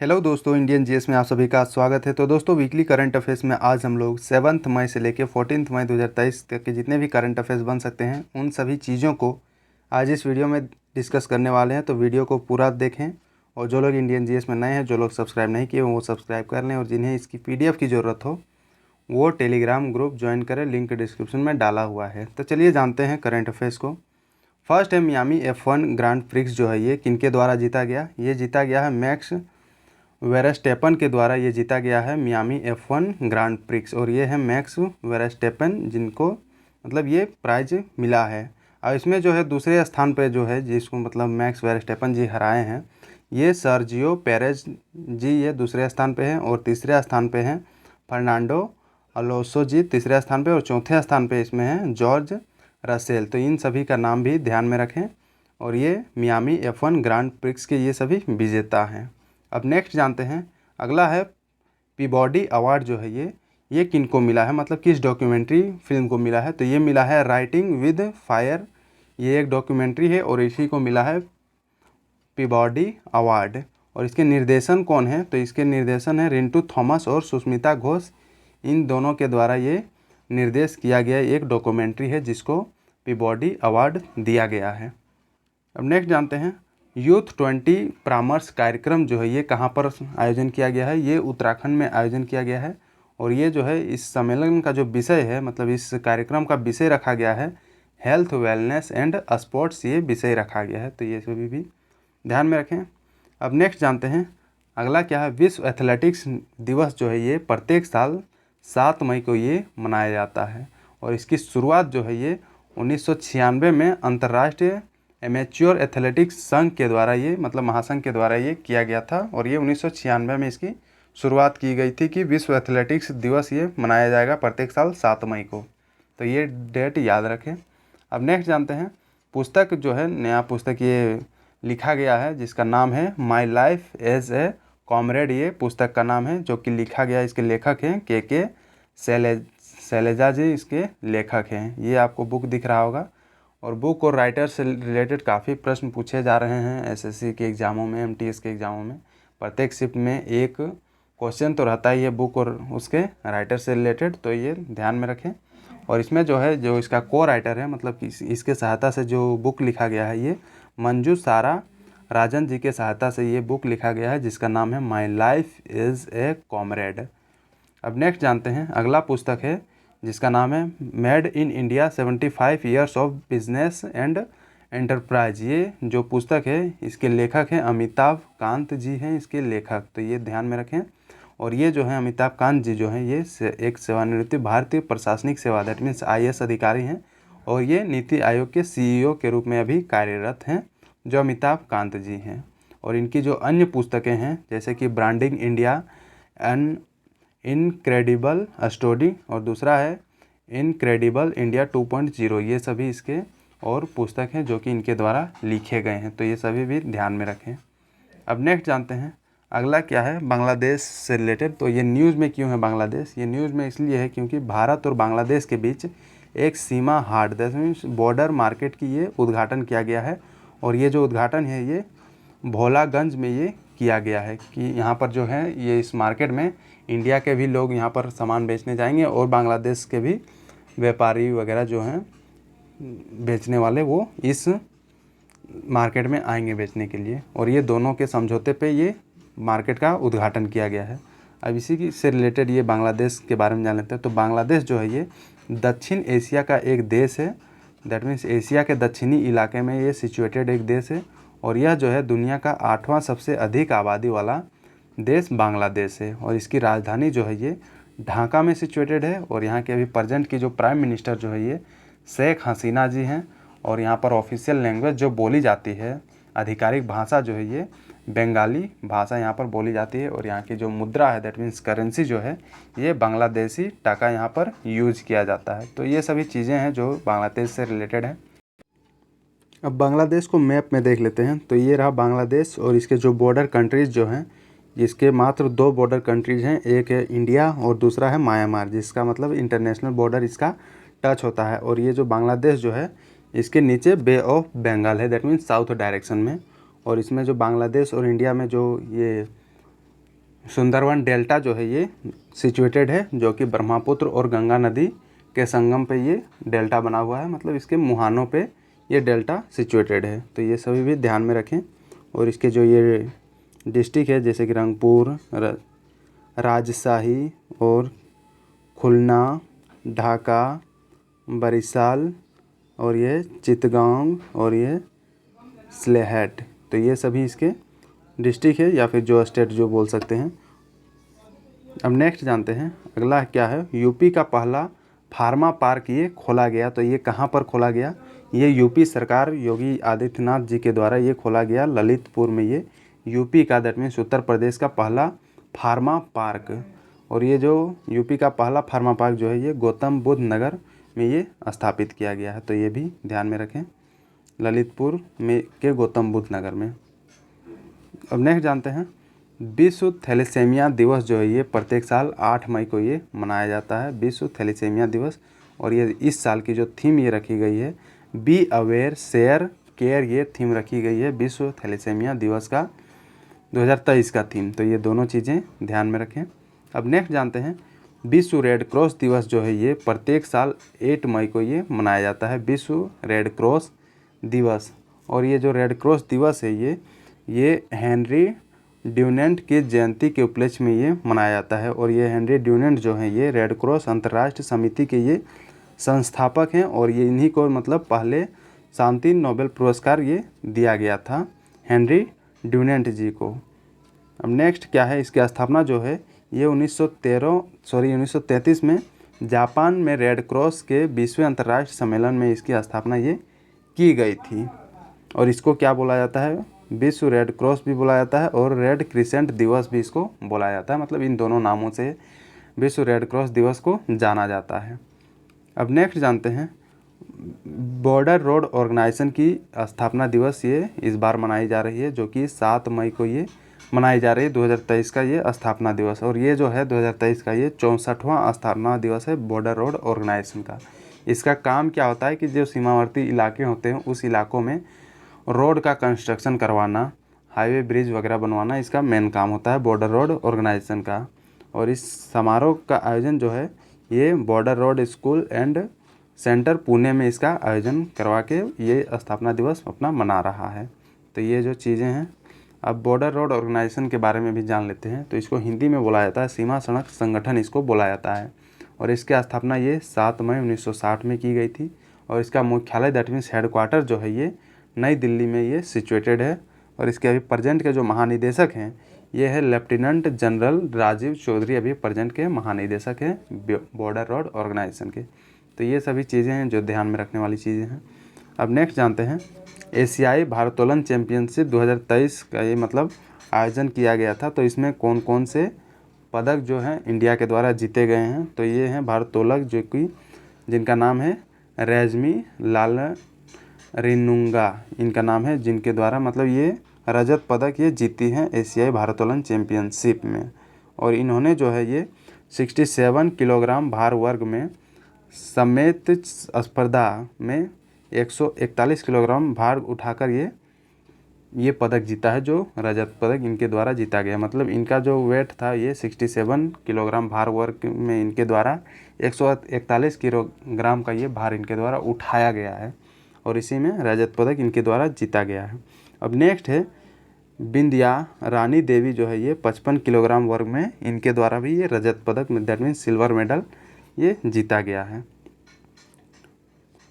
Hello दोस्तों, Indian GS में आप सभी का स्वागत है। तो दोस्तों, वीकली करंट अफेयर्स में आज हम लोग 7 मई से लेकर 14 मई 2023 तक के जितने भी करंट अफेयर्स बन सकते हैं उन सभी चीज़ों को आज इस वीडियो में डिस्कस करने वाले हैं। तो वीडियो को पूरा देखें और जो लोग इंडियन जीएस में नए हैं, जो लोग सब्सक्राइब नहीं किए वो सब्सक्राइब कर लें और जिन्हें इसकी PDF की ज़रूरत हो वो टेलीग्राम ग्रुप ज्वाइन करें, लिंक डिस्क्रिप्शन में डाला हुआ है। तो चलिए जानते हैं करंट अफेयर्स को। फर्स्ट है मियामी F1 ग्रांड प्रिक्स जो है ये किनके द्वारा जीता गया। ये जीता गया है मैक्स वेरास्टेपन के द्वारा ये जीता गया है मियामी F1 ग्रांड प्रिक्स। और ये है मैक्स वेरास्टेपन जिनको मतलब ये प्राइज मिला है। और इसमें जो है दूसरे स्थान पे जो है जिसको मतलब मैक्स वेरास्टेपन जी हराए हैं ये सर्जियो पेरेज जी, ये दूसरे स्थान पे हैं। और तीसरे स्थान पे हैं फर्नांडो अलोसो जी तीसरे स्थान पे। और चौथे स्थान पे इसमें है जॉर्ज रसेल। तो इन सभी का नाम भी ध्यान में रखें। और ये मियामी F1 ग्रांड प्रिक्स के ये सभी विजेता हैं। अब नेक्स्ट जानते हैं, अगला है पीबॉडी अवार्ड जो है ये किनको मिला है, मतलब किस डॉक्यूमेंट्री फिल्म को मिला है। तो ये मिला है राइटिंग विद फायर, ये एक डॉक्यूमेंट्री है और इसी को मिला है पीबॉडी अवार्ड। और इसके निर्देशन कौन है, तो इसके निर्देशन है रिंटू थॉमस और सुष्मिता घोष। इन दोनों के द्वारा ये निर्देश किया गया एक डॉक्यूमेंट्री है जिसको पीबॉडी अवार्ड दिया गया है। अब नेक्स्ट जानते हैं, यूथ 20 परामर्श कार्यक्रम जो है ये कहाँ पर आयोजन किया गया है। ये उत्तराखंड में आयोजन किया गया है। और ये जो है इस सम्मेलन का जो विषय है, मतलब इस कार्यक्रम का विषय रखा गया है हेल्थ, वेलनेस एंड स्पोर्ट्स, ये विषय रखा गया है। तो ये सभी भी ध्यान में रखें। अब नेक्स्ट जानते हैं, अगला क्या है, विश्व एथलेटिक्स दिवस जो है ये प्रत्येक साल 7 मई को ये मनाया जाता है। और इसकी शुरुआत जो है ये 1996 में अंतर्राष्ट्रीय एमेच्योर एथलेटिक्स संघ के द्वारा ये मतलब महासंघ के द्वारा ये किया गया था। और ये 1996 में इसकी शुरुआत की गई थी कि विश्व एथलेटिक्स दिवस ये मनाया जाएगा प्रत्येक साल 7 मई को। तो ये डेट याद रखें। अब नेक्स्ट जानते हैं, पुस्तक जो है नया पुस्तक ये लिखा गया है जिसका नाम है my life as a comrade. ये पुस्तक का नाम है जो कि लिखा गया, इसके लेखक हैं के शैलजा जी इसके लेखक हैं। ये आपको बुक दिख रहा होगा। और बुक और राइटर से रिलेटेड काफ़ी प्रश्न पूछे जा रहे हैं SSC के एग्ज़ामों में, MTS के एग्ज़ामों में। प्रत्येक शिफ्ट में एक क्वेश्चन तो रहता है ये बुक और उसके राइटर से रिलेटेड, तो ये ध्यान में रखें। और इसमें जो है जो इसका को राइटर है, मतलब कि इसके सहायता से जो बुक लिखा गया है ये मंजू सारा राजन जी के सहायता से ये बुक लिखा गया है जिसका नाम है my life is a comrade. अब नेक्स्ट जानते हैं, अगला पुस्तक है जिसका नाम है made in India 75 years of business and enterprise. ये जो पुस्तक है इसके लेखक हैं अमिताभ कांत जी हैं इसके लेखक। तो ये ध्यान में रखें। और ये जो है अमिताभ कांत जी जो हैं ये एक सेवानिवृत्त भारतीय प्रशासनिक सेवा दैट मीन्स IAS अधिकारी हैं। और ये नीति आयोग के CEO के रूप में अभी कार्यरत हैं जो अमिताभ कांत जी हैं। और इनकी जो अन्य पुस्तकें हैं जैसे कि branding India an incredible story और दूसरा है इनक्रेडिबल इंडिया 2.0, ये सभी इसके और पुस्तक हैं जो कि इनके द्वारा लिखे गए हैं। तो ये सभी भी ध्यान में रखें। अब नेक्स्ट जानते हैं, अगला क्या है, बांग्लादेश से रिलेटेड। तो ये न्यूज़ में क्यों है बांग्लादेश, ये न्यूज़ में इसलिए है क्योंकि भारत और बांग्लादेश के बीच एक सीमा हाट दैट मीन्स बॉर्डर मार्केट की ये उद्घाटन किया गया है। और ये जो उद्घाटन है ये भोलागंज में ये किया गया है कि यहाँ पर जो है ये इस मार्केट में इंडिया के भी लोग यहाँ पर सामान बेचने जाएंगे और बांग्लादेश के भी व्यापारी वगैरह जो हैं बेचने वाले वो इस मार्केट में आएंगे बेचने के लिए। और ये दोनों के समझौते पे ये मार्केट का उद्घाटन किया गया है। अब इसी की से रिलेटेड ये बांग्लादेश के बारे में जान लेते हैं। तो बांग्लादेश जो है ये दक्षिण एशिया का एक देश है, दैट मीन्स एशिया के दक्षिणी इलाके में ये सिचुएटेड एक देश है। और यह जो है दुनिया का 8वां सबसे अधिक आबादी वाला देश बांग्लादेश है। और इसकी राजधानी जो है ये ढाका में सिचुएटेड है। और यहाँ के अभी प्रेजेंट की जो प्राइम मिनिस्टर जो है ये शेख हसीना जी हैं। और यहाँ पर ऑफिशियल लैंग्वेज जो बोली जाती है, आधिकारिक भाषा जो है ये बंगाली भाषा यहाँ पर बोली जाती है। और यहाँ की जो मुद्रा है दैट मीन्स करेंसी जो है ये बांग्लादेशी टाका यहाँ पर यूज किया जाता है। तो ये सभी चीज़ें हैं जो बांग्लादेश से रिलेटेड है। अब बांग्लादेश को मैप में देख लेते हैं। तो ये रहा बांग्लादेश और इसके जो बॉर्डर कंट्रीज़ जो हैं, जिसके मात्र 2 बॉर्डर कंट्रीज़ हैं, एक है इंडिया और दूसरा है म्यांमार, जिसका मतलब इंटरनेशनल बॉर्डर इसका टच होता है। और ये जो बांग्लादेश जो है इसके नीचे बे ऑफ बंगाल है दैट मीन्स साउथ डायरेक्शन में। और इसमें जो बांग्लादेश और इंडिया में जो ये सुंदरवन डेल्टा जो है ये सिचुएटेड है, जो कि ब्रह्मपुत्र और गंगा नदी के संगम पे ये डेल्टा बना हुआ है, मतलब इसके मुहानों पे ये डेल्टा सिचुएटेड है। तो ये सभी भी ध्यान में रखें। और इसके जो ये डिस्ट्रिक्ट है जैसे कि रंगपुर, राजशाही और खुलना, ढाका, बरिशाल और ये चितगांव और ये सिलेट, तो ये सभी इसके डिस्ट्रिक्ट है या फिर जो स्टेट जो बोल सकते हैं। अब नेक्स्ट जानते हैं अगला क्या है। यूपी का पहला फार्मा पार्क ये खोला गया, तो ये कहाँ पर खोला गया? ये यूपी सरकार योगी आदित्यनाथ जी के द्वारा ये खोला गया ललितपुर में। ये यूपी का, दैट मीन्स उत्तर प्रदेश का पहला फार्मा पार्क। और ये जो यूपी का पहला फार्मा पार्क जो है ये गौतम बुद्ध नगर में ये स्थापित किया गया है, तो ये भी ध्यान में रखें, ललितपुर में के गौतम बुद्ध नगर में। अब नेक्स्ट जानते हैं विश्व थैलेसीमिया दिवस जो है ये प्रत्येक साल 8 मई को ये मनाया जाता है, विश्व थैलेसीमिया दिवस। और ये इस साल की जो थीम ये रखी गई है बी अवेयर शेयर केयर, ये थीम रखी गई है विश्व थैलेसीमिया दिवस का 2023 का थीम। तो ये दोनों चीज़ें ध्यान में रखें। अब नेक्स्ट जानते हैं विश्व रेड क्रॉस दिवस जो है ये प्रत्येक साल 8 मई को ये मनाया जाता है, विश्व रेड क्रॉस दिवस। और ये जो रेड क्रॉस दिवस है ये हेनरी ड्यूनेंट की जयंती के उपलक्ष्य में ये मनाया जाता है। और ये हेनरी ड्यूनेंट जो हैं ये रेड क्रॉस अंतर्राष्ट्रीय समिति के ये संस्थापक हैं, और ये इन्हीं को मतलब पहले शांति नोबेल पुरस्कार ये दिया गया था हेनरी ड्यूनेंट जी को। अब नेक्स्ट क्या है, इसकी स्थापना जो है ये 1933 में जापान में रेड क्रॉस के 20वें अंतर्राष्ट्रीय सम्मेलन में इसकी स्थापना ये की गई थी। और इसको क्या बोला जाता है? विश्व रेड क्रॉस भी बोला जाता है और रेड क्रिसेंट दिवस भी इसको बोला जाता है, मतलब इन दोनों नामों से विश्व रेड क्रॉस दिवस को जाना जाता है। अब नेक्स्ट जानते हैं बॉर्डर रोड ऑर्गेनाइजेशन की स्थापना दिवस ये इस बार मनाई जा रही है, जो कि 7 मई को ये मनाई जा रही है 2023 का ये स्थापना दिवस। और ये जो है 2023 का ये 64वां स्थापना दिवस है बॉर्डर रोड ऑर्गेनाइजेशन का। इसका काम क्या होता है कि जो सीमावर्ती इलाके होते हैं उस इलाकों में रोड का कंस्ट्रक्शन करवाना, हाईवे ब्रिज वगैरह बनवाना, इसका मेन काम होता है बॉर्डर रोड ऑर्गेनाइजेशन का। और इस समारोह का आयोजन जो है ये border road school and centre Pune में इसका आयोजन करवा के ये स्थापना दिवस अपना मना रहा है। तो ये जो चीज़ें हैं, अब बॉर्डर रोड ऑर्गेनाइजेशन के बारे में भी जान लेते हैं। तो इसको हिंदी में बोला जाता है सीमा सड़क संगठन इसको बोला जाता है। और इसकी स्थापना ये 7 मई 1960 में की गई थी। और इसका मुख्यालय दैट मीन्स हेडक्वार्टर जो है ये नई दिल्ली में ये सिचुएटेड है। और इसके अभी प्रेजेंट के जो महानिदेशक हैं ये है लेफ्टिनेंट जनरल राजीव चौधरी, अभी प्रेजेंट के महानिदेशक हैं बॉर्डर रोड ऑर्गेनाइजेशन के। तो ये सभी चीज़ें हैं जो ध्यान में रखने वाली चीज़ें हैं। अब नेक्स्ट जानते हैं एशियाई भारोत्तोलन चैंपियनशिप 2023 का ये मतलब आयोजन किया गया था। तो इसमें कौन कौन से पदक जो हैं इंडिया के द्वारा जीते गए हैं? तो ये हैं भारोत्तोलक जो कि जिनका नाम है रैजमी लाल रिनुंगा, इनका नाम है, जिनके द्वारा मतलब ये रजत पदक ये जीती हैं एशियाई भारोत्तोलन चैंपियनशिप में। और इन्होंने जो है ये 67 किलोग्राम भार वर्ग में समेत स्पर्धा में 141 किलोग्राम भार उठाकर ये पदक जीता है, जो रजत पदक इनके द्वारा जीता गया। मतलब इनका जो वेट था ये 67 किलोग्राम भार वर्ग में इनके द्वारा 141 किलोग्राम का ये भार इनके द्वारा उठाया गया है, और इसी में रजत पदक इनके द्वारा जीता गया है। अब नेक्स्ट है बिंदिया रानी देवी जो है ये 55 किलोग्राम वर्ग में इनके द्वारा भी ये रजत पदक दैट मीन्स सिल्वर मेडल ये जीता गया है।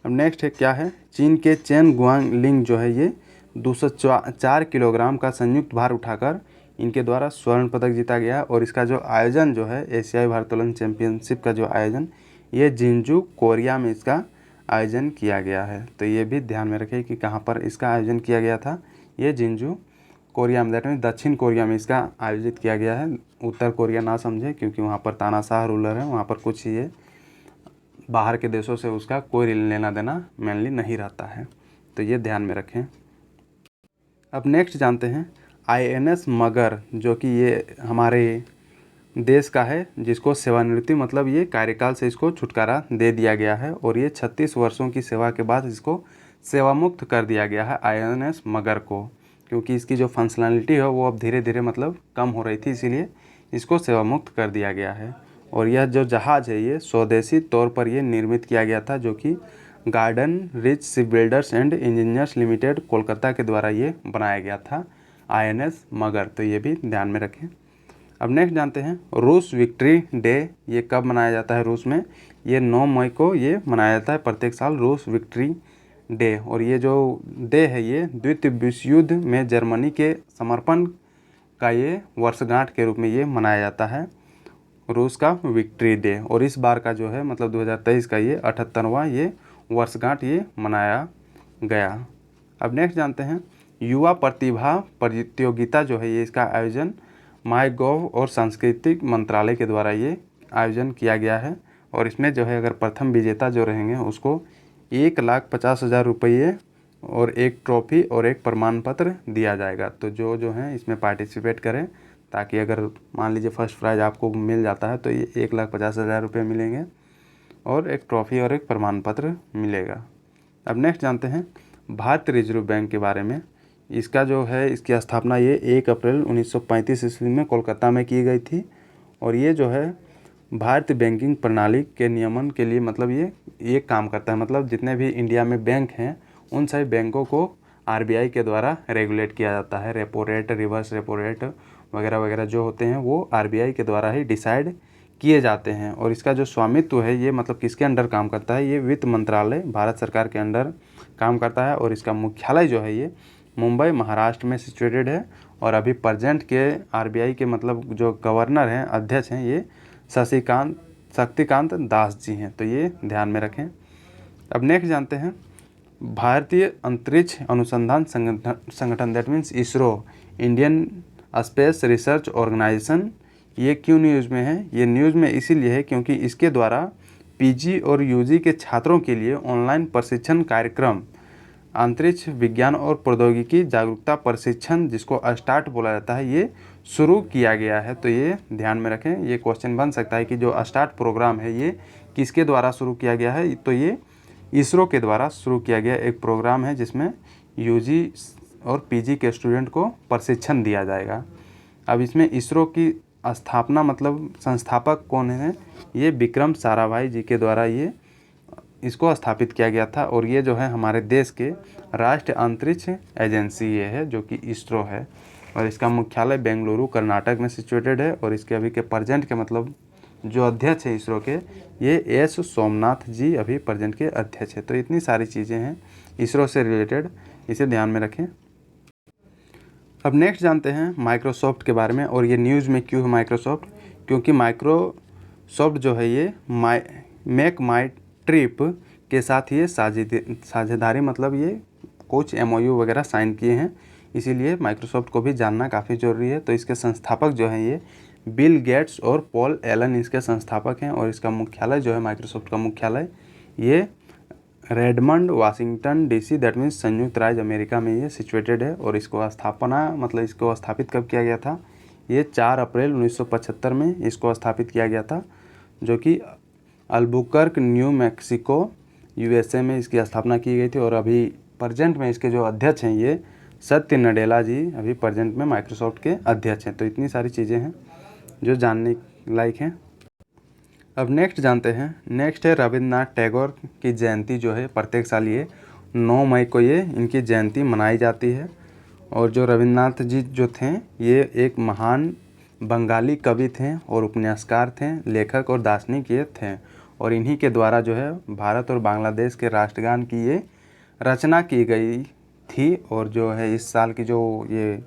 अब नेक्स्ट है क्या है, चीन के चेन गुआंगलिंग जो है ये 204 किलोग्राम का संयुक्त भार उठाकर इनके द्वारा स्वर्ण पदक जीता गया। और इसका जो आयोजन जो है एशियाई भारोत्तोलन चैंपियनशिप का जो आयोजन ये जिंजू कोरिया में इसका आयोजन किया गया है। तो ये भी ध्यान में रखें कि कहाँ पर इसका आयोजन किया गया था, ये जिंजू कोरिया में दैट मीन्स दक्षिण कोरिया में इसका आयोजित किया गया है। उत्तर कोरिया ना समझे क्योंकि वहाँ पर तानाशाह रूलर है, वहाँ पर कुछ ये बाहर के देशों से उसका कोई लेना देना मेनली नहीं रहता है, तो ये ध्यान में रखें। अब नेक्स्ट जानते हैं INS मगर जो कि ये हमारे देश का है, जिसको सेवानिवृत्ति मतलब ये कार्यकाल से इसको छुटकारा दे दिया गया है। और ये 36 वर्षों की सेवा के बाद इसको सेवामुक्त कर दिया गया है INS मगर को, क्योंकि इसकी जो फंक्शनैलिटी है वो अब धीरे धीरे मतलब कम हो रही थी, इसीलिए इसको सेवा मुक्त कर दिया गया है। और यह जो जहाज़ है ये स्वदेशी तौर पर ये निर्मित किया गया था, जो कि garden rich ship builders and engineers limited Kolkata के द्वारा ये बनाया गया था, INS मगर। तो ये भी ध्यान में रखें। अब नेक्स्ट जानते हैं रूस विक्ट्री डे ये कब मनाया जाता है रूस में। ये 9 मई को ये मनाया जाता है प्रत्येक साल, रूस विक्ट्री डे। और ये जो डे है ये द्वितीय विश्व युद्ध में जर्मनी के समर्पण का ये वर्षगांठ के रूप में ये मनाया जाता है, रूस का विक्ट्री डे। और इस बार का जो है मतलब 2023 का ये 78वां ये वर्षगांठ ये मनाया गया। अब नेक्स्ट जानते हैं युवा प्रतिभा प्रतियोगिता जो है ये इसका आयोजन माईगोव और सांस्कृतिक मंत्रालय के द्वारा ये आयोजन किया गया है। और इसमें जो है अगर प्रथम विजेता जो रहेंगे उसको 1,50,000 रुपये और एक ट्रॉफी और एक प्रमाण पत्र दिया जाएगा। तो जो हैं इसमें पार्टिसिपेट करें, ताकि अगर मान लीजिए फर्स्ट प्राइज़ आपको मिल जाता है तो ये 1,50,000 रुपये मिलेंगे और एक ट्रॉफी और एक प्रमाण पत्र मिलेगा। अब नेक्स्ट जानते हैं भारतीय रिजर्व बैंक के बारे में। इसका जो है इसकी स्थापना ये 1 अप्रैल 1935 ईस्वी में कोलकाता में की गई थी। और ये जो है भारतीय बैंकिंग प्रणाली के नियमन के लिए मतलब ये काम करता है। मतलब जितने भी इंडिया में बैंक हैं उन सभी बैंकों को RBI के द्वारा रेगुलेट किया जाता है। Repo rate, reverse repo rate वगैरह वगैरह जो होते हैं वो RBI के द्वारा ही डिसाइड किए जाते हैं। और इसका जो स्वामित्व है ये मतलब किसके अंडर काम करता है, ये वित्त मंत्रालय भारत सरकार के अंडर काम करता है। और इसका मुख्यालय जो है ये मुंबई महाराष्ट्र में सिचुएटेड है। और अभी प्रेजेंट के RBI के मतलब जो गवर्नर हैं, अध्यक्ष हैं, ये शक्तिकांत दास जी हैं। तो ये ध्यान में रखें। अब नेक्स्ट जानते हैं भारतीय अंतरिक्ष अनुसंधान संगठन that means ISRO, Indian space research organisation, ये क्यों न्यूज़ में है। ये न्यूज़ में इसीलिए है क्योंकि इसके द्वारा PG और UG के छात्रों के लिए ऑनलाइन प्रशिक्षण कार्यक्रम अंतरिक्ष विज्ञान और प्रौद्योगिकी जागरूकता प्रशिक्षण, जिसको स्टार्ट बोला जाता है, ये शुरू किया गया है। तो ये ध्यान में रखें। ये क्वेश्चन बन सकता है कि जो स्टार्ट प्रोग्राम है ये किसके द्वारा शुरू किया गया है। तो ये इसरो के द्वारा शुरू किया गया एक प्रोग्राम है जिसमें UG और PG के स्टूडेंट को प्रशिक्षण दिया जाएगा। अब इसमें इसरो की स्थापना मतलब संस्थापक कौन है, ये विक्रम साराभाई जी के द्वारा ये इसको स्थापित किया गया था। और ये जो है हमारे देश के राष्ट्रीय अंतरिक्ष एजेंसी ये है जो कि इसरो है। और इसका मुख्यालय बेंगलुरु कर्नाटक में सिचुएटेड है। और इसके अभी के प्रेजेंट के मतलब जो अध्यक्ष है इसरो के, ये S सोमनाथ जी अभी प्रेजेंट के अध्यक्ष है। तो इतनी सारी चीज़ें हैं इसरो से रिलेटेड, इसे ध्यान में रखें। अब नेक्स्ट जानते हैं माइक्रोसॉफ्ट के बारे में। और ये न्यूज़ में क्यों है माइक्रोसॉफ्ट, क्योंकि माइक्रोसॉफ्ट जो है ये मेक माई ट्रिप के साथ ये साझेदारी मतलब ये कुछ MOU वगैरह साइन किए हैं, इसीलिए माइक्रोसॉफ्ट को भी जानना काफ़ी ज़रूरी है। तो इसके संस्थापक जो हैं ये बिल गेट्स और पॉल एलन इसके संस्थापक हैं। और इसका मुख्यालय जो है माइक्रोसॉफ्ट का मुख्यालय ये Redmond Washington DC that means संयुक्त राज्य अमेरिका में ये सिचुएटेड है। और इसको इसको स्थापित कब किया गया था, ये 4 अप्रैल 1975 में इसको स्थापित किया गया था, जो कि अल्बुकर्क न्यू मैक्सिको USA में इसकी स्थापना की गई थी। और अभी प्रेजेंट में इसके जो अध्यक्ष हैं ये सत्य नडेला जी अभी प्रेजेंट में माइक्रोसॉफ्ट के अध्यक्ष हैं। तो इतनी सारी चीज़ें हैं जो जानने लायक हैं। अब नेक्स्ट जानते हैं, नेक्स्ट है रविन्द्रनाथ टैगोर की जयंती जो है प्रत्येक साल ये 9 मई को ये इनकी जयंती मनाई जाती है। और जो रविन्द्रनाथ जी जो थे ये एक महान बंगाली कवि थे और उपन्यासकार थे, लेखक और दार्शनिक ये थे। और इन्हीं के द्वारा जो है भारत और बांग्लादेश के राष्ट्रगान की ये रचना की गई थी। और जो है इस साल की जो ये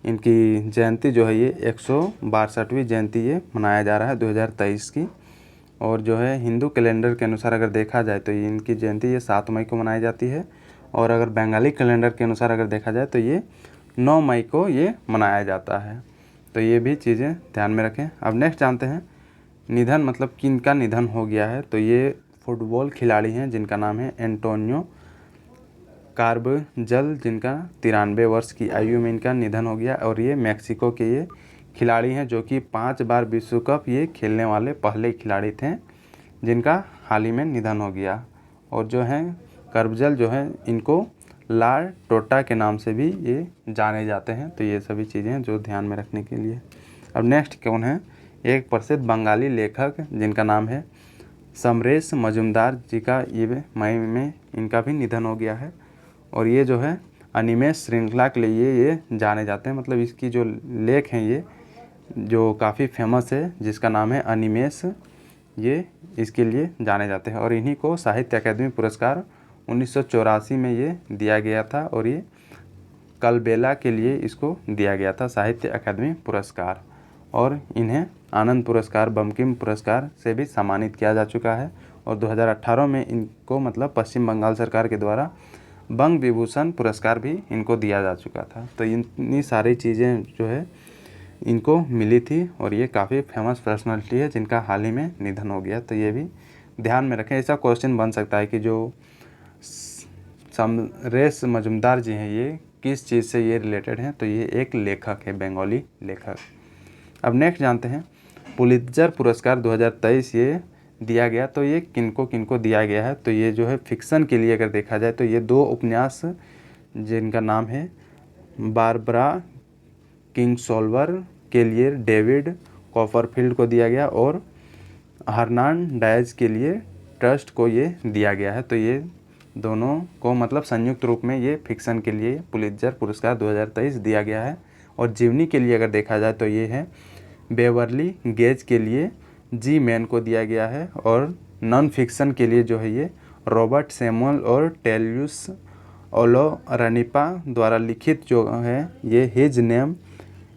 इनकी जयंती जो है ये 162वीं जयंती ये मनाया जा रहा है 2023 की। और जो है हिंदू कैलेंडर के अनुसार अगर देखा जाए तो ये इनकी जयंती ये 7 मई को मनाई जाती है। और अगर बंगाली कैलेंडर के अनुसार अगर देखा जाए तो ये 9 मई को ये मनाया जाता है। तो ये भी चीज़ें ध्यान में रखें। अब नेक्स्ट जानते हैं निधन मतलब किनका निधन हो गया है। तो ये फुटबॉल खिलाड़ी हैं जिनका नाम है एंटोनियो कार्बजल, जिनका 93 वर्ष की आयु में इनका निधन हो गया। और ये मैक्सिको के ये खिलाड़ी हैं जो कि 5 बार विश्व कप ये खेलने वाले पहले खिलाड़ी थे जिनका हाल ही में निधन हो गया। और जो हैं कार्बजल जो हैं इनको ला टोटा के नाम से भी ये जाने जाते हैं। तो ये सभी चीज़ें जो ध्यान में रखने के लिए। अब नेक्स्ट कौन है, एक प्रसिद्ध बंगाली लेखक जिनका नाम है समरेश मजुमदार जी का ये मई में इनका भी निधन हो गया है। और ये जो है अनिमेश श्रृंखला के लिए ये जाने जाते हैं, मतलब इसकी जो लेख हैं ये जो काफ़ी फेमस है जिसका नाम है अनिमेश, ये इसके लिए जाने जाते हैं। और इन्हीं को साहित्य अकादमी पुरस्कार 1984 में ये दिया गया था और ये कलबेला के लिए इसको दिया गया था साहित्य अकादमी पुरस्कार। और इन्हें आनंद पुरस्कार, बंकिम पुरस्कार से भी सम्मानित किया जा चुका है। और 2018 में इनको मतलब पश्चिम बंगाल सरकार के द्वारा बंग विभूषण पुरस्कार भी इनको दिया जा चुका था। तो इतनी सारी चीज़ें जो है इनको मिली थी और ये काफ़ी फेमस पर्सनालिटी है जिनका हाल ही में निधन हो गया। तो ये भी ध्यान में रखें। ऐसा क्वेश्चन बन सकता है कि जो समरेश मजुमदार जी हैं ये किस चीज़ से ये रिलेटेड हैं, तो ये एक लेखक है, बंगाली लेखक। अब नेक्स्ट जानते हैं पुलित्जर पुरस्कार 2023 ये दिया गया, तो ये किनको किनको दिया गया है। तो ये जो है फिक्सन के लिए अगर देखा जाए तो ये 2 उपन्यास जिनका नाम है बारबरा किंगसोल्वर के लिए डेविड कॉपरफील्ड को दिया गया और हर्नान डायज के लिए ट्रस्ट को ये दिया गया है। तो ये दोनों को मतलब संयुक्त रूप में ये फिक्सन के लिए पुलित्जर पुरस्कार 2023 दिया गया है। और जीवनी के लिए अगर देखा जाए तो ये है बेवर्ली गेज के लिए जी मैन को दिया गया है। और नॉन फिक्सन के लिए जो है ये रॉबर्ट सैमुअल और टेल्यूस ओलोरानिपा द्वारा लिखित जो है ये his name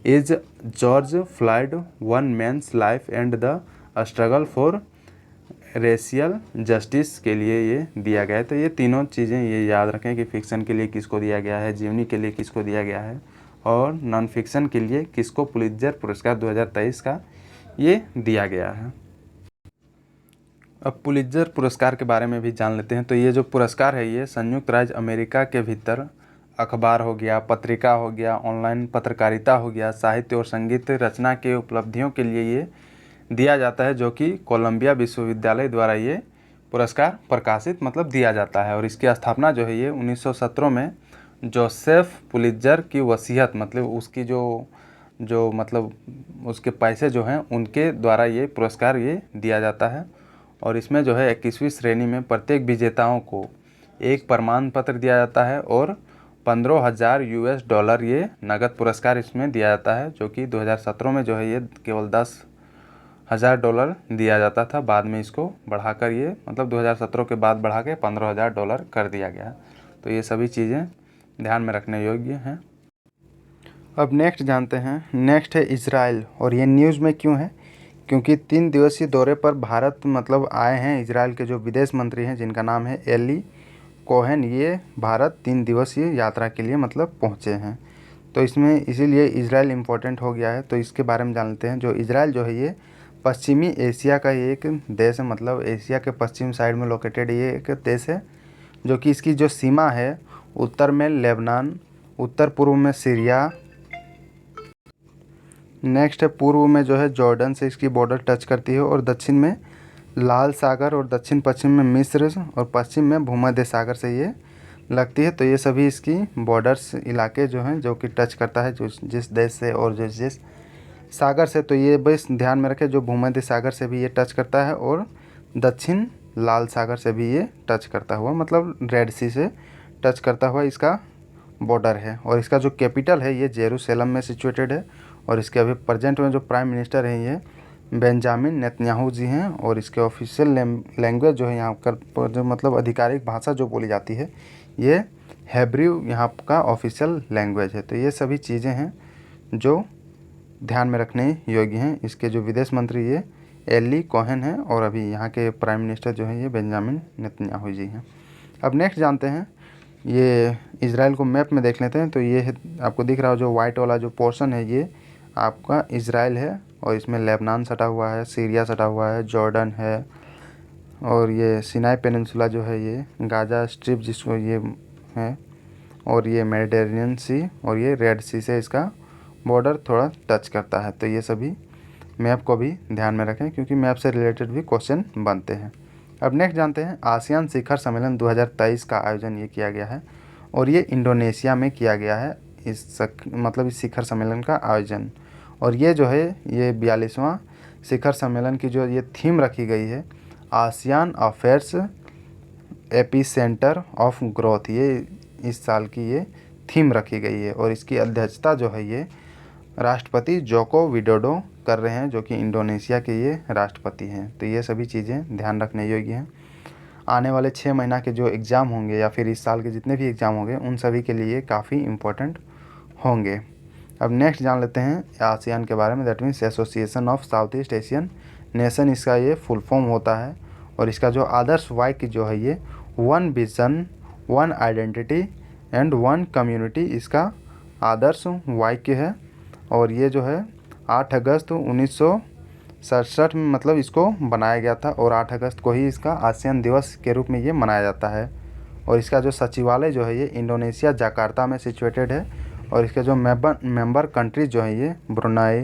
is George Floyd one man's life and the struggle for racial justice के लिए ये दिया गया है। तो ये तीनों चीज़ें ये याद रखें कि फ़िक्शन के लिए किसको दिया गया है, जीवनी के लिए किसको दिया गया है और नॉन फिक्शन के लिए किसको पुलित्जर पुरस्कार 2023 का ये दिया गया है। अब पुलित्जर पुरस्कार के बारे में भी जान लेते हैं। तो ये जो पुरस्कार है ये संयुक्त राज्य अमेरिका के भीतर अखबार हो गया, पत्रिका हो गया, ऑनलाइन पत्रकारिता हो गया, साहित्य और संगीत रचना के उपलब्धियों के लिए ये दिया जाता है, जो कि कोलंबिया विश्वविद्यालय द्वारा ये पुरस्कार प्रकाशित मतलब दिया जाता है। और इसकी स्थापना जो है ये 1917 में जोसेफ पुलित्जर की वसीयत मतलब उसकी जो मतलब उसके पैसे जो हैं उनके द्वारा ये पुरस्कार ये दिया जाता है। और इसमें जो है 21वीं श्रेणी में प्रत्येक विजेताओं को एक प्रमाण पत्र दिया जाता है और $15,000 ये नगद पुरस्कार इसमें दिया जाता है, जो कि 2017 में जो है ये केवल $10,000 दिया जाता था। बाद में इसको बढ़ाकर ये मतलब 2017 के बाद बढ़ा के $15,000 कर दिया गया। तो ये सभी चीज़ें ध्यान में रखने योग्य हैं। अब नेक्स्ट जानते हैं, नेक्स्ट है इजराइल। और ये न्यूज़ में क्यों है, क्योंकि 3 दिवसीय दौरे पर भारत मतलब आए हैं इजराइल के जो विदेश मंत्री हैं जिनका नाम है एली कोहेन। ये भारत 3 दिवसीय यात्रा के लिए मतलब पहुँचे हैं। तो इसमें इसीलिए इजराइल इम्पोर्टेंट हो गया है। तो इसके बारे में जान लेते हैं। जो इजराइल जो है ये पश्चिमी एशिया का एक देश है, मतलब एशिया के पश्चिम साइड में लोकेटेड ये एक देश है, जो कि इसकी जो सीमा है उत्तर में लेबनान, उत्तर पूर्व में सीरिया, नेक्स्ट है पूर्व में जो है जॉर्डन से इसकी बॉर्डर टच करती है, और दक्षिण में लाल सागर, और दक्षिण पश्चिम में मिस्र, और पश्चिम में भूमध्य सागर से ये लगती है। तो ये सभी इसकी बॉर्डर्स इलाके जो हैं जो कि टच करता है जो जिस देश से और जिस सागर से। तो ये बस ध्यान में रखें, जो भूमध्य सागर से भी ये टच करता है और दक्षिण लाल सागर से भी ये टच करता हुआ मतलब रेड सी से टच करता हुआ इसका बॉर्डर है। और इसका जो कैपिटल है ये जेरूसलम में सिचुएटेड है। और इसके अभी प्रेजेंट में जो प्राइम मिनिस्टर हैं ये बेंजामिन नेतन्याहू जी हैं। और इसके ऑफिशियल लैंग्वेज जो है यहाँ पर जो मतलब आधिकारिक भाषा जो बोली जाती है ये हेब्रू यहाँ का ऑफिशियल लैंग्वेज है। तो ये सभी चीज़ें हैं जो ध्यान में रखने योग्य हैं। इसके जो विदेश मंत्री ये एली कोहेन हैं और अभी यहाँ के प्राइम मिनिस्टर जो हैं ये बेंजामिन नेतन्याहू जी हैं। अब नेक्स्ट जानते हैं, ये इजराइल को मैप में देख लेते हैं। तो ये है आपको दिख रहा हो जो वाइट वाला जो पोर्शन है ये आपका इजराइल है, और इसमें लेबनान सटा हुआ है, सीरिया सटा हुआ है, जॉर्डन है, और ये सिनाई पेनिनसुला जो है ये गाजा स्ट्रिप जिसको ये है, और ये मेडिटेरेनियन सी और ये रेड सी से इसका बॉर्डर थोड़ा टच करता है। तो ये सभी मैप को भी ध्यान में रखें क्योंकि मैप से रिलेटेड भी क्वेश्चन बनते हैं। अब नेक्स्ट जानते हैं, आसियान शिखर सम्मेलन 2023 का आयोजन ये किया गया है और ये इंडोनेशिया में किया गया है। इस शिखर सम्मेलन का आयोजन, और ये जो है ये 42वां शिखर सम्मेलन की जो ये थीम रखी गई है, ASEAN affairs epicentre of growth, ये इस साल की ये थीम रखी गई है। और इसकी अध्यक्षता जो है ये राष्ट्रपति जोको विडोडो कर रहे हैं, जो कि इंडोनेशिया के ये राष्ट्रपति हैं। तो ये सभी चीज़ें ध्यान रखने योग्य हैं। आने वाले 6 महीना के जो एग्ज़ाम होंगे या फिर इस साल के जितने भी एग्ज़ाम होंगे उन सभी के लिए काफ़ी इम्पोर्टेंट होंगे। अब नेक्स्ट जान लेते हैं आसियान के बारे में, that means association of south east Asian nation, इसका ये फुल फॉर्म होता है। और इसका जो आदर्श वाक्य जो है ये one vision one identity and one community इसका आदर्श वाक्य है। और ये जो है 8 अगस्त 1967 में मतलब इसको बनाया गया था और 8 अगस्त को ही इसका आसियान दिवस के रूप में ये मनाया जाता है। और इसका जो सचिवालय जो है ये इंडोनेशिया जकार्ता में सिचुएटेड है। और इसके जो मेंबर कंट्रीज जो है ये Brunei,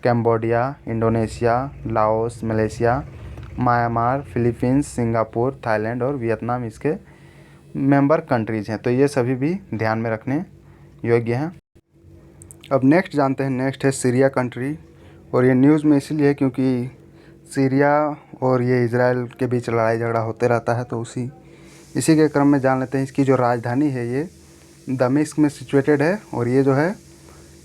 Cambodia, Indonesia, Laos, Malaysia, Myanmar, Philippines, Singapore, Thailand और वियतनाम इसके मेंबर कंट्रीज हैं। तो ये सभी भी ध्यान में रखने योग्य हैं। अब नेक्स्ट जानते हैं, नेक्स्ट है सीरिया कंट्री। और ये न्यूज़ में इसलिए है क्योंकि सीरिया और ये इजराइल के बीच लड़ाई झगड़ा होते रहता है, तो इसी के क्रम में जान लेते हैं। इसकी जो राजधानी है ये दमिश्क में सिचुएटेड है। और ये जो है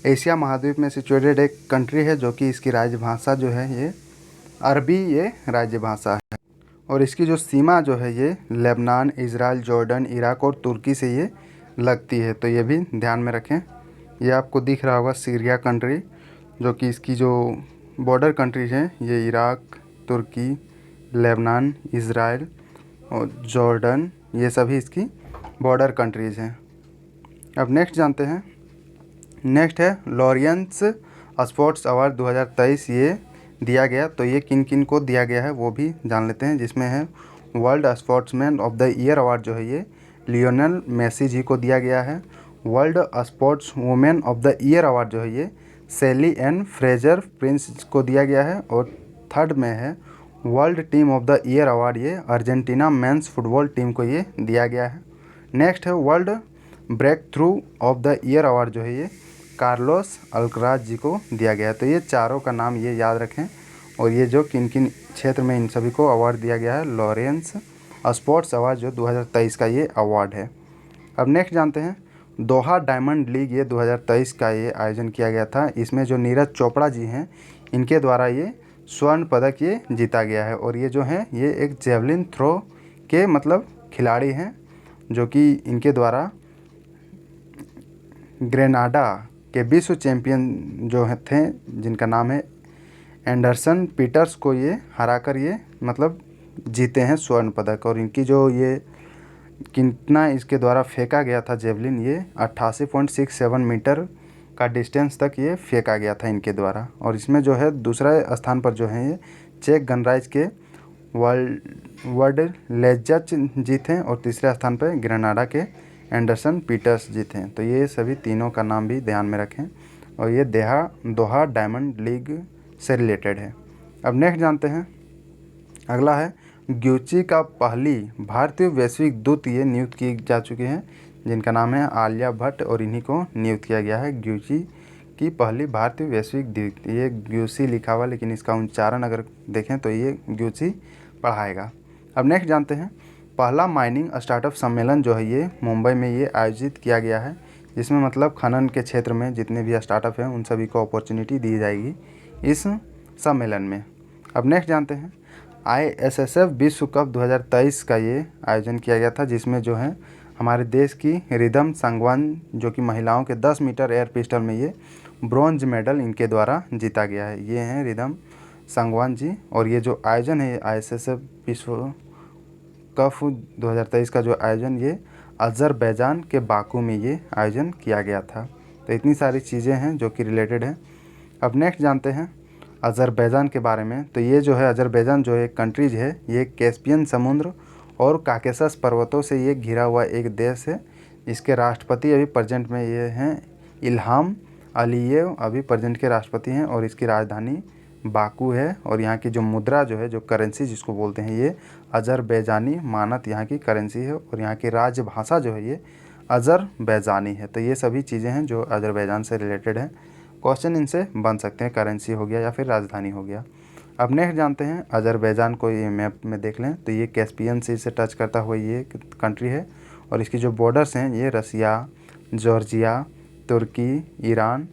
एशिया महाद्वीप में सिचुएटेड एक कंट्री है, जो कि इसकी राजभाषा जो है ये अरबी ये राज्य भाषा है। और इसकी जो सीमा जो है ये लेबनान, इजराइल, जॉर्डन, इराक और तुर्की से ये लगती है। तो ये भी ध्यान में रखें। ये आपको दिख रहा होगा सीरिया कंट्री, जो कि इसकी जो बॉर्डर कंट्रीज हैं ये इराक, तुर्की, लेबनान, इजराइल और जॉर्डन, ये सभी इसकी बॉर्डर कंट्रीज़ हैं। अब नेक्स्ट जानते हैं, नेक्स्ट है लॉरियंस स्पोर्ट्स अवार्ड 2023 ये दिया गया। तो ये किन किन को दिया गया है वो भी जान लेते हैं, जिसमें है world sportsman of the year award जो है ये लियोनेल मेसी जी को दिया गया है। World sports women of the year award जो है ये सेली एन फ्रेजर प्रिंस को दिया गया है। और थर्ड में है world team of the year award, ये अर्जेंटीना मेंस फुटबॉल टीम को ये दिया गया है। नेक्स्ट है world breakthrough of the year award जो है ये कार्लोस अल्कराज जी को दिया गया है। तो ये चारों का नाम ये याद रखें। और ये जो किन किन क्षेत्र में इन सभी को अवार्ड दिया गया है, लॉरेंस स्पोर्ट्स अवार्ड जो 2023 का ये अवार्ड है। अब नेक्स्ट जानते हैं, दोहा डायमंड लीग ये 2023 का ये आयोजन किया गया था। इसमें जो नीरज चोपड़ा जी हैं इनके द्वारा ये स्वर्ण पदक ये जीता गया है। और ये जो हैं ये एक जेवलिन थ्रो के मतलब खिलाड़ी हैं, जो कि इनके द्वारा ग्रेनाडा के विश्व चैंपियन जो थे, जिनका नाम है एंडरसन पीटर्स को ये हराकर ये मतलब जीते हैं स्वर्ण पदक। और इनकी जो ये कितना इसके द्वारा फेंका गया था जेवलिन, ये 88.67 मीटर का डिस्टेंस तक ये फेंका गया था इनके द्वारा। और इसमें जो है दूसरा स्थान पर जो है ये चेक गणराज्य के वर्ल्ड लेजच जीते हैं। और तीसरे स्थान पर ग्रेनाडा के एंडरसन पीटर्स जीते हैं। तो ये सभी तीनों का नाम भी ध्यान में रखें। और ये दोहा डायमंड लीग से रिलेटेड है। अब नेक्स्ट जानते हैं, अगला है ग्यूची का पहली भारतीय वैश्विक दूत ये नियुक्त की जा चुकी हैं, जिनका नाम है आलिया भट्ट। और इन्हीं को नियुक्त किया गया है ग्यूची की पहली भारतीय वैश्विक दूत। ये ग्यूसी लिखा हुआ, लेकिन इसका उच्चारण अगर देखें तो ये ग्यूची पढ़ाएगा। अब नेक्स्ट जानते हैं, पहला माइनिंग स्टार्टअप सम्मेलन जो है ये मुंबई में ये आयोजित किया गया है, जिसमें मतलब खनन के क्षेत्र में जितने भी स्टार्टअप हैं उन सभी को अपॉर्चुनिटी दी जाएगी इस सम्मेलन में। अब नेक्स्ट जानते हैं, ISSF विश्व कप 2023 का ये आयोजन किया गया था, जिसमें जो है हमारे देश की रिदम सांगवान जो कि महिलाओं के 10 मीटर एयर पिस्टल में ये ब्रॉन्ज मेडल इनके द्वारा जीता गया है। ये हैं रिदम सांगवान जी। और ये जो आयोजन है ISSF विश्व कप 2023 का जो आयोजन ये अज़रबैजान के बाकू में ये आयोजन किया गया था। तो इतनी सारी चीज़ें हैं जो कि रिलेटेड है। अब नेक्स्ट जानते हैं अज़रबैजान के बारे में। तो ये जो है अज़रबैजान जो एक कंट्रीज है, ये कैस्पियन समुद्र और काकेशस पर्वतों से ये घिरा हुआ एक देश है। इसके राष्ट्रपति अभी प्रेजेंट में ये हैं इल्हाम अलीयेव, अभी प्रेजेंट के राष्ट्रपति हैं। और इसकी राजधानी बाकू है। और यहाँ की जो मुद्रा जो है, जो करेंसी जिसको बोलते हैं, ये अज़रबैजानी मानक यहाँ की करेंसी है। और यहाँ की राजभाषा जो है ये अज़रबैजानी है। तो ये सभी चीज़ें हैं जो अज़रबैजान से रिलेटेड हैं। क्वेश्चन इनसे बन सकते हैं, करेंसी हो गया या फिर राजधानी हो गया। अब नेक्स्ट जानते हैं अजरबैजान को। ये मैप में देख लें तो ये कैस्पियन सी से टच करता हुआ ये कंट्री है और इसकी जो बॉर्डर्स हैं ये रसिया, जॉर्जिया, तुर्की, ईरान,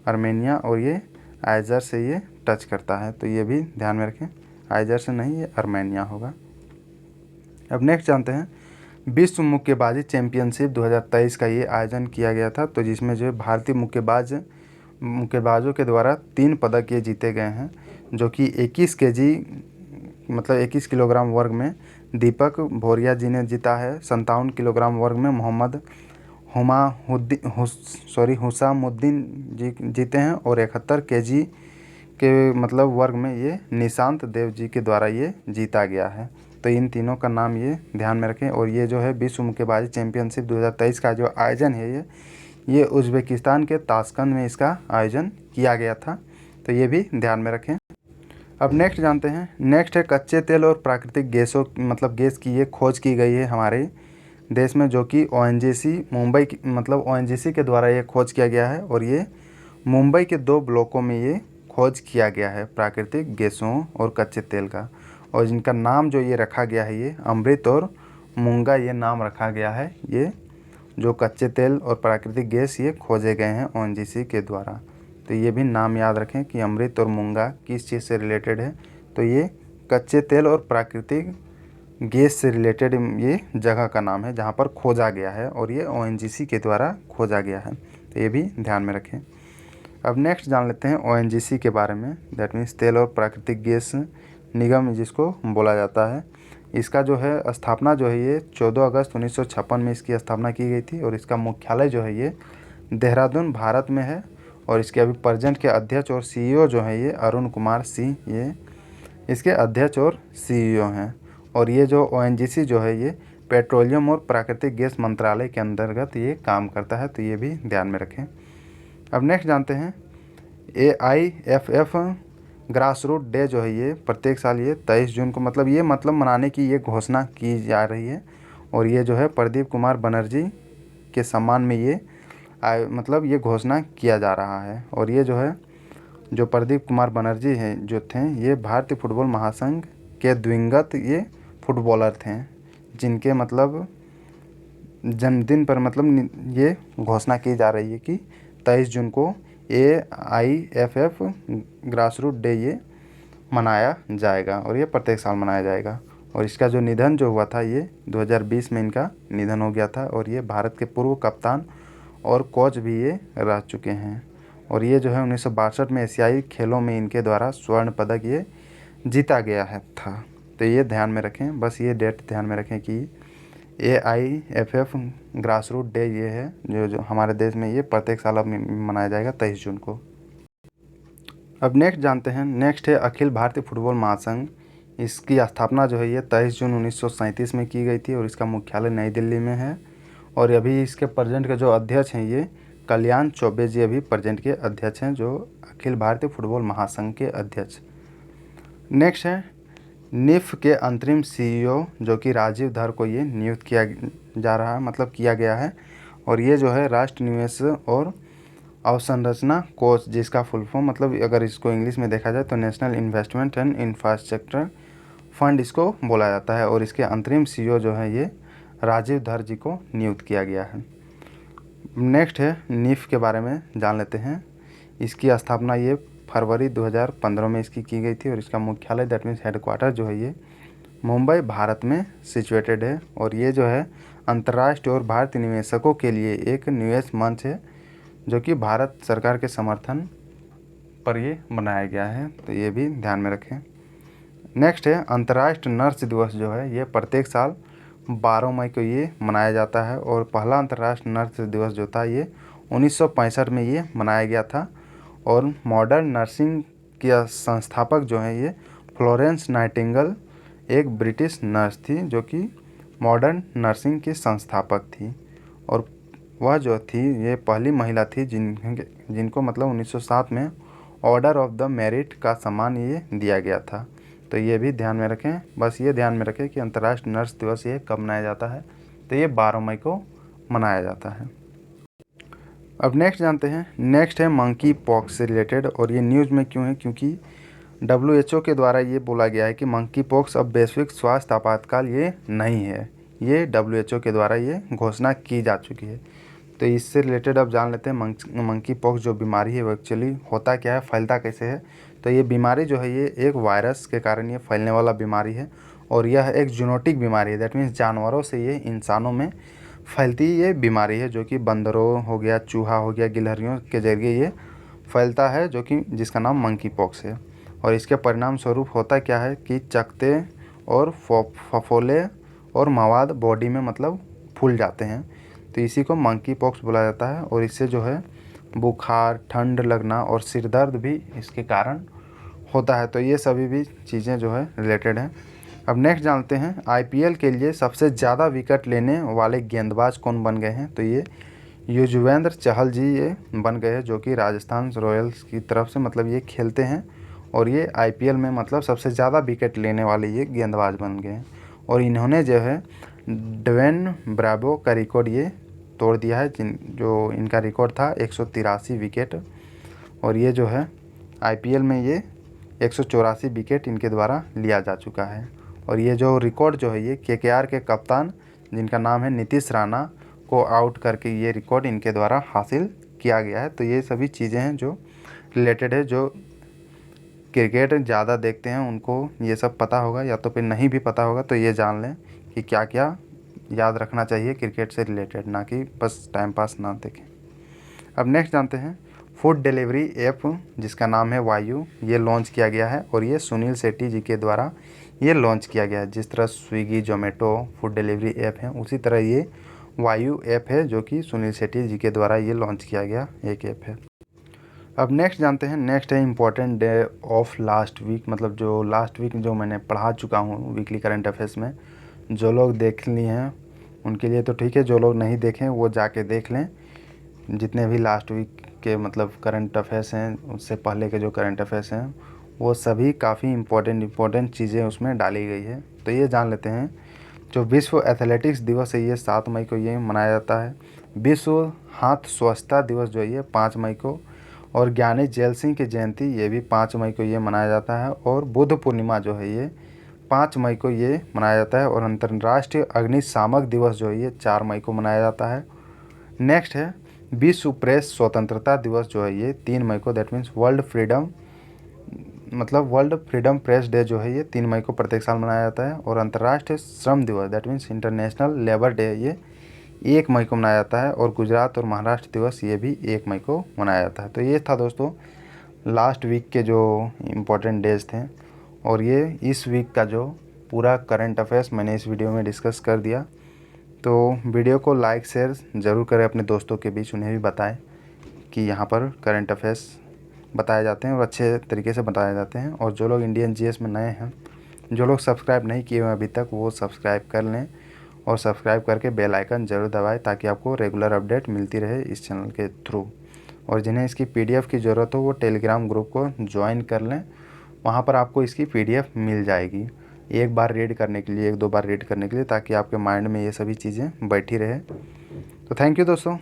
आर्मेनिया और ये आइजर से ये टच करता है, तो ये भी ध्यान में रखें। आइजर से नहीं, ये आर्मेनिया होगा। अब नेक्स्ट जानते हैं विश्व मुक्केबाजी चैंपियनशिप 2023 का ये आयोजन किया गया था, तो जिसमें जो भारतीय मुक्केबाजों के द्वारा 3 पदक ये जीते गए हैं, जो कि 21 केजी मतलब 21 किलोग्राम वर्ग में दीपक भोरिया जी ने जीता है, 57 किलोग्राम वर्ग में मोहम्मद हुसामुद्दीन जी जीते हैं और 71 केजी के मतलब वर्ग में ये निशांत देव जी के द्वारा ये जीता गया है। तो इन तीनों का नाम ये ध्यान में रखें। और ये जो है विश्व मुक्केबाजी चैंपियनशिप 2023 का जो आयोजन है ये उज़्बेकिस्तान के ताशकंद में इसका आयोजन किया गया था, तो ये भी ध्यान में रखें। अब नेक्स्ट जानते हैं, नेक्स्ट है कच्चे तेल और प्राकृतिक गैसों मतलब गैस की ये खोज की गई है हमारे देश में, जो कि ONGC मुंबई मतलब ONGC के द्वारा ये खोज किया गया है और ये मुंबई के 2 ब्लॉकों में ये खोज किया गया है प्राकृतिक गैसों और कच्चे तेल का। और जिनका नाम जो ये रखा गया है ये अमृत और मूंगा ये नाम रखा गया है। ये जो कच्चे तेल और प्राकृतिक गैस ये खोजे गए हैं ONGC के द्वारा, तो ये भी नाम याद रखें कि अमृत और मूंगा किस चीज़ से रिलेटेड है। तो ये कच्चे तेल और प्राकृतिक गैस से रिलेटेड ये जगह का नाम है जहाँ पर खोजा गया है और ये ONGC के द्वारा खोजा गया है, तो ये भी ध्यान में रखें। अब नेक्स्ट जान लेते हैं ONGC के बारे में, दैट मीन्स तेल और प्राकृतिक गैस निगम जिसको बोला जाता है। इसका जो है स्थापना जो है ये 14 अगस्त 1956 में इसकी स्थापना की गई थी और इसका मुख्यालय जो है ये देहरादून भारत में है। और इसके अभी प्रेजेंट के अध्यक्ष और CEO जो है ये अरुण कुमार सिंह, ये इसके अध्यक्ष और CEO हैं। और ये जो ONGC जो है ये पेट्रोलियम और प्राकृतिक गैस मंत्रालय के अंतर्गत ये काम करता है, तो ये भी ध्यान में रखें। अब नेक्स्ट जानते हैं AIFF ग्रास रूट डे जो है ये प्रत्येक साल ये 23 जून को मतलब मनाने की ये घोषणा की जा रही है। और ये जो है प्रदीप कुमार बनर्जी के सम्मान में ये ये घोषणा किया जा रहा है। और ये जो है जो प्रदीप कुमार बनर्जी हैं जो थे ये भारतीय फुटबॉल महासंघ के दिवंगत ये फुटबॉलर थे, जिनके जन्मदिन पर ये घोषणा की जा रही है कि 23 जून को AIFF ग्रास रूट डे ये मनाया जाएगा और ये प्रत्येक साल मनाया जाएगा। और इसका जो निधन जो हुआ था ये 2020 में इनका निधन हो गया था। और ये भारत के पूर्व कप्तान और कोच भी ये रह चुके हैं। और ये जो है 1962 में एशियाई खेलों में इनके द्वारा स्वर्ण पदक ये जीता गया है था, तो ये ध्यान में रखें। बस ये डेट ध्यान में रखें कि AIFF ग्रास रूट डे ये है जो हमारे देश में ये प्रत्येक साल अब मनाया जाएगा 23 जून को। अब नेक्स्ट जानते हैं, नेक्स्ट है अखिल भारतीय फुटबॉल महासंघ। इसकी स्थापना जो है ये 23 जून 1937 में की गई थी और इसका मुख्यालय नई दिल्ली में है। और अभी इसके प्रेजेंट के जो अध्यक्ष हैं ये कल्याण चौबे जी अभी प्रेजेंट के अध्यक्ष हैं, जो अखिल भारतीय फुटबॉल महासंघ के अध्यक्ष। नेक्स्ट है NIF के अंतरिम CEO जो कि राजीव धर को ये नियुक्त किया जा रहा है किया गया है। और ये जो है राष्ट्रीय निवेश और अवसंरचना कोष, जिसका फुल फॉर्म अगर इसको इंग्लिश में देखा जाए तो national investment and infrastructure fund इसको बोला जाता है। और इसके अंतरिम CEO जो है ये राजीव धर जी को नियुक्त किया गया है। नेक्स्ट है NIF के बारे में जान लेते हैं। इसकी स्थापना ये फरवरी 2015 में इसकी की गई थी और इसका मुख्यालय दैट मीन्स हेडक्वार्टर जो है ये मुंबई भारत में सिचुएटेड है। और ये जो है अंतर्राष्ट्रीय और भारतीय निवेशकों के लिए एक निवेश मंच है, जो कि भारत सरकार के समर्थन पर ये बनाया गया है, तो ये भी ध्यान में रखें। नेक्स्ट है अंतर्राष्ट्रीय नर्स दिवस जो है ये प्रत्येक साल 12 मई को ये मनाया जाता है। और पहला अंतर्राष्ट्रीय नर्स दिवस जो था ये 1965 में ये मनाया गया था। और मॉडर्न नर्सिंग की संस्थापक जो हैं ये फ्लोरेंस नाइटिंगेल एक ब्रिटिश नर्स थी, जो कि मॉडर्न नर्सिंग की संस्थापक थी। और वह जो थी ये पहली महिला थी जिनको 1907 में ऑर्डर ऑफ द मेरिट का सम्मान ये दिया गया था, तो ये भी ध्यान में रखें। बस ये ध्यान में रखें कि अंतर्राष्ट्रीय नर्स दिवस ये कब मनाया जाता है, तो ये 12 मई को मनाया जाता है। अब नेक्स्ट जानते हैं, नेक्स्ट है मंकी पॉक्स से रिलेटेड। और ये न्यूज़ में क्यों है, क्योंकि WHO के द्वारा ये बोला गया है कि मंकी पॉक्स अब वैश्विक स्वास्थ्य आपातकाल ये नहीं है। ये WHO के द्वारा ये घोषणा की जा चुकी है। तो इससे रिलेटेड अब जान लेते हैं मंकी पॉक्स जो बीमारी है वो एक्चुअली होता क्या है, फैलता कैसे है। तो ये बीमारी जो है ये एक वायरस के कारण ये फैलने वाला बीमारी है और यह एक जूनोटिक बीमारी है। दैट मीन्स जानवरों से ये इंसानों में फैलती ये बीमारी है, जो कि बंदरों हो गया, चूहा हो गया, गिलहरियों के जरिए ये फैलता है, जो कि जिसका नाम मंकी पॉक्स है। और इसके परिणाम स्वरूप होता क्या है कि चकते और फफोले और मवाद बॉडी में मतलब फूल जाते हैं। तो इसी को मंकी पॉक्स बोला जाता है। और इससे जो है बुखार, ठंड लगना और सिर दर्द भी इसके कारण होता है। तो ये सभी भी चीज़ें जो है रिलेटेड हैं। अब नेक्स्ट जानते हैं, IPL के लिए सबसे ज़्यादा विकेट लेने वाले गेंदबाज कौन बन गए हैं। तो ये युजवेंद्र चहल जी ये बन गए हैं, जो कि राजस्थान रॉयल्स की तरफ से मतलब ये खेलते हैं। और ये IPL में मतलब सबसे ज़्यादा विकेट लेने वाले ये गेंदबाज बन गए हैं। और इन्होंने जो है ड्वेन ब्रावो का रिकॉर्ड ये तोड़ दिया है, जो इनका रिकॉर्ड था 183 विकेट। और ये जो है IPL में ये 184 विकेट इनके द्वारा लिया जा चुका है। और ये जो रिकॉर्ड जो है ये KKR के कप्तान जिनका नाम है नीतीश राणा को आउट करके ये रिकॉर्ड इनके द्वारा हासिल किया गया है। तो ये सभी चीज़ें हैं जो रिलेटेड है। जो क्रिकेट ज़्यादा देखते हैं उनको ये सब पता होगा, या तो फिर नहीं भी पता होगा तो ये जान लें कि क्या क्या याद रखना चाहिए क्रिकेट से रिलेटेड, ना कि बस टाइम पास ना देखें। अब नेक्स्ट जानते हैं, फूड डिलीवरी ऐप जिसका नाम है वायु, ये लॉन्च किया गया है। और ये सुनील शेट्टी जी के द्वारा ये लॉन्च किया गया है। जिस तरह Swiggy, Zomato food delivery app है, उसी तरह ये वायु ऐप है, जो कि सुनील शेट्टी जी के द्वारा ये लॉन्च किया गया एक ऐप है। अब नेक्स्ट जानते हैं, नेक्स्ट है important day of last week. मतलब जो लास्ट वीक जो मैंने पढ़ा चुका हूँ वीकली करंट अफेयर्स में, जो लोग देख लिए हैं उनके लिए तो ठीक है, जो लोग नहीं देखें वो जाके देख लें। जितने भी लास्ट वीक के मतलब करंट अफेयर्स हैं, उससे पहले के जो करंट अफेयर्स हैं, वो सभी काफ़ी इम्पोर्टेंट चीज़ें उसमें डाली गई है। तो ये जान लेते हैं, जो विश्व एथलेटिक्स दिवस है ये 7 मई को ये मनाया जाता है। विश्व हाथ स्वच्छता दिवस जो है ये 5 मई को। और ज्ञानी जैल सिंह की जयंती ये भी 5 मई को ये मनाया जाता है। और बुद्ध पूर्णिमा जो है ये 5 मई को ये मनाया जाता है। और अंतर्राष्ट्रीय अग्निशामक दिवस जो है ये 4 मई को मनाया जाता है। नेक्स्ट है विश्व प्रेस स्वतंत्रता दिवस जो है ये 3 मई को, that means world freedom press day जो है ये 3 मई को प्रत्येक साल मनाया जाता है। और अंतर्राष्ट्रीय श्रम दिवस that means international labour day ये 1 मई को मनाया जाता है। और गुजरात और महाराष्ट्र दिवस ये भी 1 मई को मनाया जाता है। तो ये था दोस्तों लास्ट वीक के जो इम्पोर्टेंट डेज थे। और ये इस वीक का जो पूरा करंट अफेयर्स मैंने इस वीडियो में डिस्कस कर दिया। तो वीडियो को लाइक शेयर ज़रूर करें अपने दोस्तों के बीच, उन्हें भी बताएं कि यहाँ पर करंट अफेयर्स बताए जाते हैं और अच्छे तरीके से बताए जाते हैं। और जो लोग इंडियन GS में नए हैं, जो लोग सब्सक्राइब नहीं किए हुए अभी तक, वो सब्सक्राइब कर लें और सब्सक्राइब करके बेल आइकन ज़रूर दबाएं, ताकि आपको रेगुलर अपडेट मिलती रहे इस चैनल के थ्रू। और जिन्हें इसकी PDF की ज़रूरत हो वो टेलीग्राम ग्रुप को ज्वाइन कर लें, वहाँ पर आपको इसकी PDF मिल जाएगी एक बार रीड करने के लिए, 1-2 बार रीड करने के लिए, ताकि आपके माइंड में ये सभी चीज़ें बैठी रहे। तो थैंक यू दोस्तों।